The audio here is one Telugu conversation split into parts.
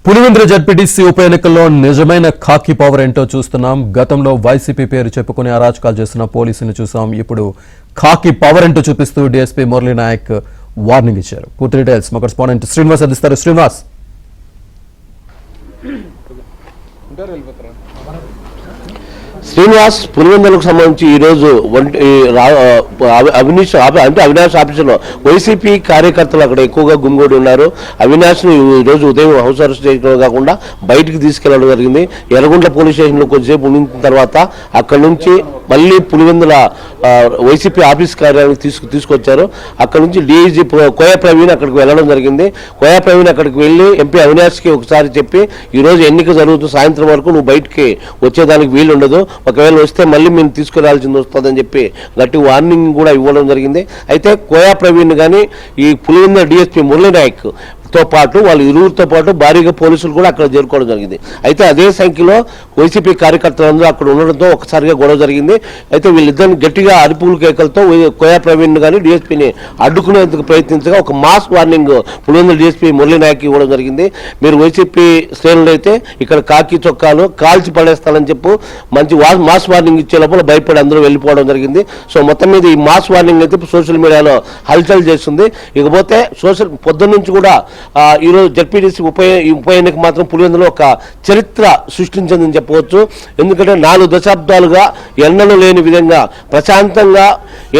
పులివెందుల జడ్పీటీసీ ఉప ఎన్నికల్లో నిజమైన ఖాకీ పవర్ ఏంటో చూస్తున్నాం. గతంలో వైసీపీ పేరు చెప్పుకుని అరాచకాలు చేస్తున్న పోలీసులను చూసాం. ఇప్పుడు ఖాకీ పవర్ ఏంటో చూపిస్తూ డీఎస్పీ మురళీ నాయక్ వార్నింగ్ ఇచ్చారు. పూర్తి డీటెయిల్స్ మా కరెస్పాండెంట్ శ్రీనివాస్ అందిస్తారు. శ్రీనివాస్, పులివెందులకు సంబంధించి ఈరోజు అవినాష్ ఆఫీసులో వైసీపీ కార్యకర్తలు అక్కడ ఎక్కువగా గుమిగూడి ఉన్నారు. అవినాష్ను ఈరోజు ఉదయం హౌస్ అరెస్ట్ చేయడం కాకుండా బయటికి తీసుకెళ్లడం జరిగింది. ఎర్రగుంట్ల పోలీస్ స్టేషన్లో కొద్దిసేపు ఉండిన తర్వాత అక్కడ నుంచి మళ్ళీ పులివెందుల వైసీపీ ఆఫీస్ కార్యాలయానికి తీసుకొచ్చారు. అక్కడ నుంచి డీఐజీ కోయ ప్రవీణ్ అక్కడికి వెళ్ళడం జరిగింది. కోయ ప్రవీణ్ అక్కడికి వెళ్ళి ఎంపీ అవినాష్కి ఒకసారి చెప్పి ఈరోజు ఎన్నిక జరుగుతూ సాయంత్రం వరకు నువ్వు బయటికి వచ్చేదానికి వీలు ఉండదు, ఒకవేళ వస్తే మళ్ళీ మేము తీసుకురావాల్సింది వస్తుందని చెప్పి గట్టి వార్నింగ్ కూడా ఇవ్వడం జరిగింది. అయితే కోయా ప్రవీణ్ కానీ ఈ పులివెందుల డీఎస్పీ మురళీ నాయక్ తో పాటు వాళ్ళ ఇరువురితో పాటు భారీగా పోలీసులు కూడా అక్కడ చేరుకోవడం జరిగింది. అయితే అదే సంఖ్యలో వైసీపీ కార్యకర్తలందరూ అక్కడ ఉండడంతో ఒకసారిగా గొడవ జరిగింది. అయితే వీళ్ళిద్దరిని గట్టిగా అరుపుల కేకలతో కోయా ప్రవీణ్ కానీ డీఎస్పీని అడ్డుకునేందుకు ప్రయత్నించగా ఒక mass warning Pulivendula DSP Murali Nayak ఇవ్వడం జరిగింది. మీరు వైసీపీ శ్రేణులు అయితే ఇక్కడ కాకి చొక్కాలు కాల్చి పడేస్తానని చెప్పు మంచి మాస్ వార్నింగ్ ఇచ్చే లోపల భయపడి అందరూ వెళ్ళిపోవడం జరిగింది. సో మొత్తం మీద ఈ మాస్ వార్నింగ్ అయితే సోషల్ మీడియాలో హల్చల్ చేస్తుంది. ఇకపోతే పొద్దున్న నుంచి కూడా ఈరోజు జడ్పీటీసీ ఉప ఎన్నిక మాత్రం పులివెందులో ఒక చరిత్ర సృష్టించిందని చెప్పవచ్చు. ఎందుకంటే 4 దశాబ్దాలుగా ఎన్నడూ లేని విధంగా ప్రశాంతంగా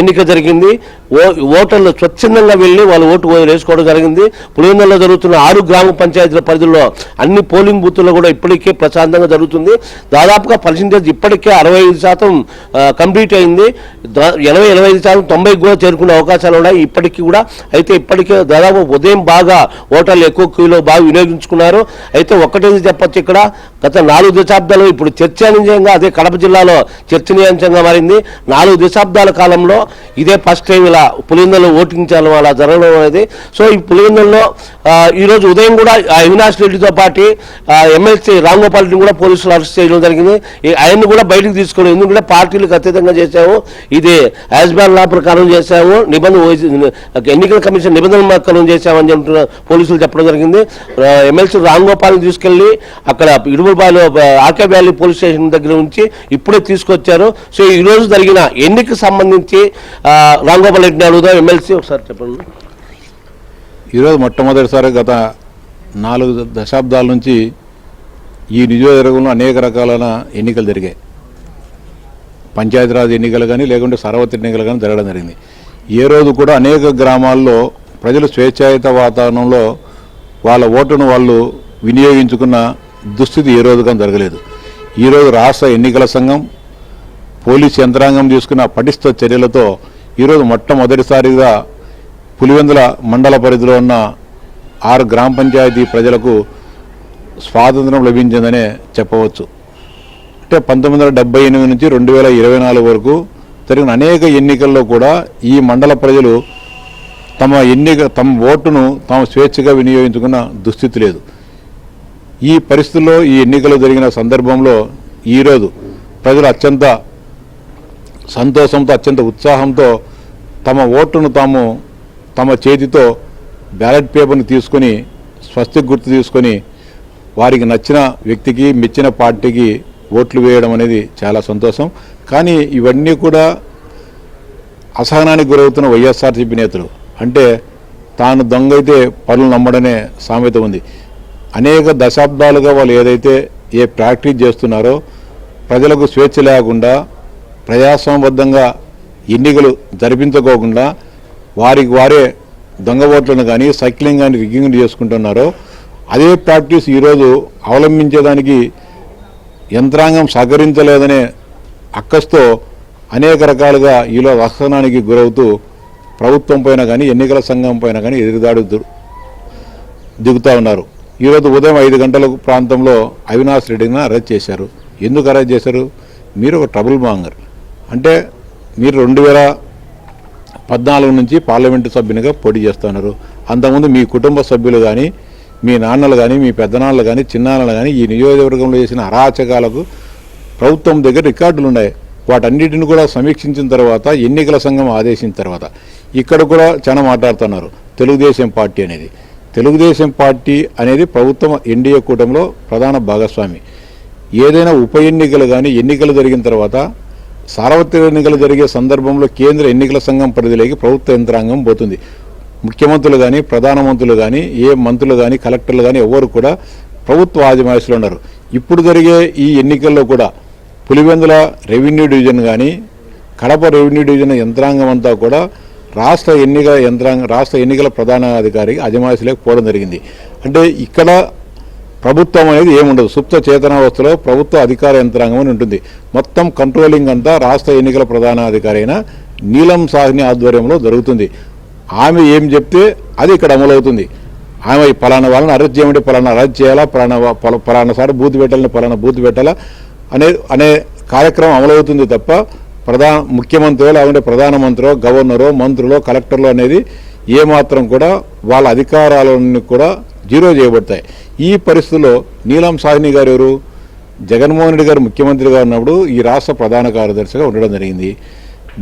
ఎన్నిక జరిగింది. ఓటర్లు స్వచ్ఛందంగా వెళ్ళి వాళ్ళు ఓటు వేసుకోవడం జరిగింది. పులివెందులలో జరుగుతున్న 6 గ్రామ పంచాయతీల పరిధిలో అన్ని పోలింగ్ బూత్ల్లో కూడా ఇప్పటికే ప్రశాంతంగా జరుగుతుంది. దాదాపుగా పర్సెంటేజ్ ఇప్పటికే 65% కంప్లీట్ అయింది. 80-85% 90 కూడా చేరుకునే అవకాశాలు ఉన్నాయి ఇప్పటికీ కూడా. అయితే ఇప్పటికే దాదాపు ఉదయం బాగా ఓటర్లు ఎక్కువ క్యూలో బాగా వినియోగించుకున్నారు. అయితే ఒక్కటేది చెప్పచ్చు, ఇక్కడ గత 4 దశాబ్దాలు ఇప్పుడు చర్చనీయాంశంగా అదే కడప జిల్లాలో చర్చనీయాంశంగా మారింది. 4 దశాబ్దాల కాలంలో ఇదే ఫస్ట్ టైం ఇలా పులివెందులలో ఓటింగ్ చేయడం అలా జరగడం అనేది. సో ఈ పులివెందులలో ఈరోజు ఉదయం కూడా అవినాష్ రెడ్డితో పాటు ఎమ్మెల్సీ రామ్ గోపాల్ రెడ్డిని కూడా పోలీసులు అరెస్ట్ చేయడం జరిగింది. ఆయన్ని కూడా బయటకు తీసుకోవడం, ఎందుకంటే పార్టీలకు అతీతంగా చేశాము, ఇది యాజ్బాన్ లా ప్రకారం చేశాము, ఎన్నికల కమిషన్ నిబంధనల ప్రకారం చేశామని చెప్తున్న పోలీసులు చెప్పడం జరిగింది. ఎమ్మెల్సీ రామ్ గోపాల్ని తీసుకెళ్లి అక్కడ ఇడుగులపాయలో ఆర్కే వ్యాలీ పోలీస్ స్టేషన్ దగ్గర నుంచి ఇప్పుడే తీసుకొచ్చారు. సో ఈ రోజు జరిగిన ఎన్నికకు సంబంధించి రామ్ గోపాల్ రెడ్డిని అడుగుదాం. ఎమ్మెల్సీ ఒకసారి చెప్పండి. ఈరోజు మొట్టమొదటిసారి గత 4 దశాబ్దాల నుంచి ఈ నియోజకవర్గంలో అనేక రకాలైన ఎన్నికలు జరిగాయి. పంచాయతీరాజ్ ఎన్నికలు కానీ లేకుంటే సర్వత్ర ఎన్నికలు కానీ జరగడం జరిగింది. ఏ రోజు కూడా అనేక గ్రామాల్లో ప్రజలు స్వేచ్ఛాయుత వాతావరణంలో వాళ్ళ ఓటును వాళ్ళు వినియోగించుకున్న దుస్థితి ఏ రోజు కానీ జరగలేదు. ఈరోజు రాష్ట్ర ఎన్నికల సంఘం పోలీస్ యంత్రాంగం తీసుకున్న పటిష్ట చర్యలతో ఈరోజు మొట్టమొదటిసారిగా పులివెందుల మండల పరిధిలో ఉన్న 6 గ్రామ పంచాయతీ ప్రజలకు స్వాతంత్రం లభించిందనే చెప్పవచ్చు. అంటే 1978 నుంచి 2024 వరకు జరిగిన అనేక ఎన్నికల్లో కూడా ఈ మండల ప్రజలు తమ ఓటును తాము స్వేచ్ఛగా వినియోగించుకున్న దుస్థితి లేదు. ఈ పరిస్థితుల్లో ఈ ఎన్నికలు జరిగిన సందర్భంలో ఈరోజు ప్రజలు అత్యంత సంతోషంతో అత్యంత ఉత్సాహంతో తమ ఓటును తమ చేతితో బ్యాలెట్ పేపర్ని తీసుకొని స్వస్తిక్ గుర్తు తీసుకొని వారికి నచ్చిన వ్యక్తికి మెచ్చిన పార్టీకి ఓట్లు వేయడం అనేది చాలా సంతోషం. కానీ ఇవన్నీ కూడా అసహనానికి గురవుతున్న వైఎస్ఆర్సీపీ నేతలు, అంటే తాను దొంగైతే పనులు నమ్మడనే సామెత ఉంది. అనేక దశాబ్దాలుగా వాళ్ళు ఏదైతే ప్రాక్టీస్ చేస్తున్నారో ప్రజలకు స్వేచ్ఛ లేకుండా ప్రజాస్వామ్యబద్ధంగా ఎన్నికలు జరిపించుకోకుండా వారికి వారే దొంగ ఓట్లను కానీ సైక్లింగ్ కానీ రిగ్గింగ్ చేసుకుంటున్నారో అదే ప్రాక్టీస్ ఈరోజు అవలంబించేదానికి యంత్రాంగం సహకరించలేదనే అక్కస్తో అనేక రకాలుగా ఈలో అసహనానికి గురవుతూ ప్రభుత్వం పైన కానీ ఎన్నికల సంఘం పైన కానీ ఎదురుదాడి దిగుతూ ఉన్నారు. ఈరోజు ఉదయం 5 గంటల ప్రాంతంలో అవినాష్ రెడ్డిని అరెస్ట్ చేశారు. ఎందుకు అరెస్ట్ చేశారు? మీరు ఒక ట్రబుల్ మాంగర్, అంటే మీరు 2014 నుంచి పార్లమెంటు సభ్యునిగా పోటీ చేస్తున్నారు. అంతకుముందు మీ కుటుంబ సభ్యులు కానీ మీ నాన్నలు కానీ మీ పెద్దనాన్నలు కానీ చిన్నాన్నలు కానీ ఈ నియోజకవర్గంలో చేసిన అరాచకాలకు ప్రభుత్వం దగ్గర రికార్డులు ఉన్నాయి. వాటన్నిటిని కూడా సమీక్షించిన తర్వాత ఎన్నికల సంఘం ఆదేశించిన తర్వాత ఇక్కడ కూడా చాలా మాట్లాడుతున్నారు తెలుగుదేశం పార్టీ అనేది. తెలుగుదేశం పార్టీ అనేది ప్రభుత్వం ఎన్డీఏ కూటమిలో ప్రధాన భాగస్వామి. ఏదైనా ఉప ఎన్నికలు కానీ ఎన్నికలు జరిగిన తర్వాత సార్వత్రిక ఎన్నికలు జరిగే సందర్భంలో కేంద్ర ఎన్నికల సంఘం పరిధిలోకి ప్రభుత్వ యంత్రాంగం పోతుంది. ముఖ్యమంత్రులు కానీ ప్రధానమంత్రులు కానీ ఏ మంత్రులు కానీ కలెక్టర్లు కానీ ఎవరు కూడా ప్రభుత్వ ఆదిమాయసులు ఉన్నారు. ఇప్పుడు జరిగే ఈ ఎన్నికల్లో కూడా పులివెందుల రెవెన్యూ డివిజన్ కానీ కడప రెవెన్యూ డివిజన్ యంత్రాంగం అంతా కూడా రాష్ట్ర ఎన్నికల ప్రధాన అధికారికి అజమాయిషీలోకి పోవడం జరిగింది. అంటే ఇక్కడ ప్రభుత్వం అనేది ఏముండదు, సుప్త చేతనావస్థలో ప్రభుత్వ అధికార యంత్రాంగం అని ఉంటుంది. మొత్తం కంట్రోలింగ్ అంతా రాష్ట్ర ఎన్నికల ప్రధాన అధికారి అయిన నీలం సాహ్ని ఆధ్వర్యంలో జరుగుతుంది. ఆమె ఏం చెప్తే అది ఇక్కడ అమలవుతుంది. ఆమె పలానా వాళ్ళని అరెస్ట్ చేయమంటే పలానా అరెస్ట్ చేయాలా, పలానా సారి బూత్ పెట్టాలని పలానా బూత్ పెట్టాలా అనే కార్యక్రమం అమలవుతుంది తప్ప ముఖ్యమంత్రి లేకుంటే ప్రధానమంత్రో గవర్నరో మంత్రులో కలెక్టర్లో అనేది ఏమాత్రం కూడా వాళ్ళ అధికారాలను కూడా జీరో చేయబడతాయి. ఈ పరిస్థితుల్లో నీలం సాహ్ని గారు ఎవరు? జగన్మోహన్ రెడ్డి గారు ముఖ్యమంత్రిగా ఉన్నప్పుడు ఈ రాష్ట్ర ప్రధాన కార్యదర్శిగా ఉండడం జరిగింది.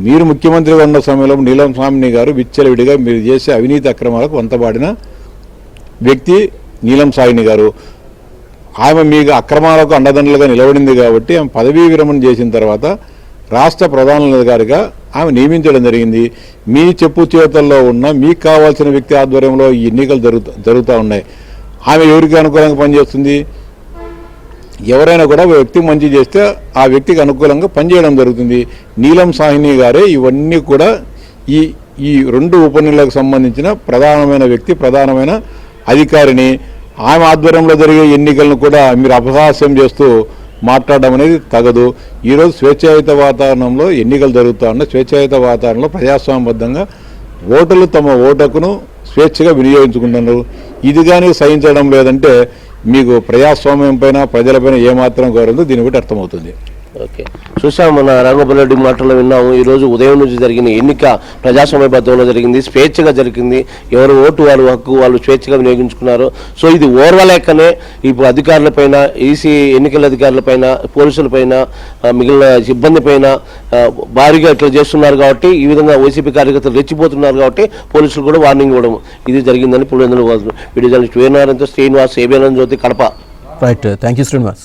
మీరు ముఖ్యమంత్రిగా ఉన్న సమయంలో నీలం సాహ్ని గారు విచ్చలవిడిగా మీరు చేసే అవినీతి అక్రమాలకు వంతబాడిన వ్యక్తి నీలం సాహ్ని గారు. ఆమె మీకు అక్రమాలకు అండదండలుగా నిలబడింది కాబట్టి ఆమె పదవీ విరమణ చేసిన తర్వాత రాష్ట్ర ప్రధానాధికారిగా ఆమె నియమించడం జరిగింది. మీ చెప్పు చేతల్లో ఉన్న మీకు కావాల్సిన వ్యక్తి ఆధ్వర్యంలో ఈ ఎన్నికలు జరుగుతూ ఉన్నాయి. ఆమె ఎవరికి అనుకూలంగా పనిచేస్తుంది? ఎవరైనా కూడా వ్యక్తి మంచి చేస్తే ఆ వ్యక్తికి అనుకూలంగా పనిచేయడం జరుగుతుంది. నీలం సాహ్ని గారే ఇవన్నీ కూడా ఈ రెండు ఉపన్యాలకు సంబంధించిన ప్రధానమైన వ్యక్తి, ప్రధానమైన అధికారిని. ఆమె ఆధ్వర్యంలో జరిగే ఎన్నికలను కూడా మీరు అపహాస్యం చేస్తూ మాట్లాడడం అనేది తగదు. ఈరోజు స్వేచ్ఛాయుత వాతావరణంలో ఎన్నికలు జరుగుతూ ఉన్నాయి. స్వేచ్ఛాయుత వాతావరణంలో ప్రజాస్వామ్యబద్ధంగా ఓటర్లు తమ ఓటును స్వేచ్ఛగా వినియోగించుకుంటున్నారు. ఇది కానీ సహించడం లేదంటే మీకు ప్రజాస్వామ్యం పైన ప్రజలపైన ఏమాత్రం గౌరవం దీన్ని బట్టి అర్థమవుతుంది. ఓకే, చూసాం, మన రాఘోపాల్ రెడ్డి మాటల్లో విన్నాము. ఈరోజు ఉదయం నుంచి జరిగిన ఎన్నిక ప్రజాస్వామ్యబద్ధంలో జరిగింది, స్వేచ్ఛగా జరిగింది. ఎవరు ఓటు వాళ్ళ హక్కు వాళ్ళు స్వేచ్ఛగా వినియోగించుకున్నారు. సో ఇది ఓర్వలేకనే ఇప్పుడు అధికారులపైన, ఈసీ ఎన్నికల అధికారులపైన, పోలీసులపైన, మిగిలిన సిబ్బంది పైన భారీగా ఇట్లా చేస్తున్నారు కాబట్టి ఈ విధంగా వైసీపీ కార్యకర్తలు రెచ్చిపోతున్నారు కాబట్టి పోలీసులు కూడా వార్నింగ్ ఇవ్వడం ఇది జరిగిందని పులివెందుల వీడియో జర్నలిస్ట్ వేణునారాయణతో Srinivas, ABN Jyothi, Kadapa. Right, thank you Srinivas.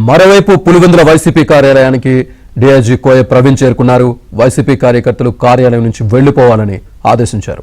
మరోవైపు పులివెందుల వైసీపీ కార్యాలయానికి డీఐజీ కోయ ప్రవీణ్ చేరుకున్నారు. వైసీపీ కార్యకర్తలు కార్యాలయం నుంచి వెళ్లిపోవాలని ఆదేశించారు.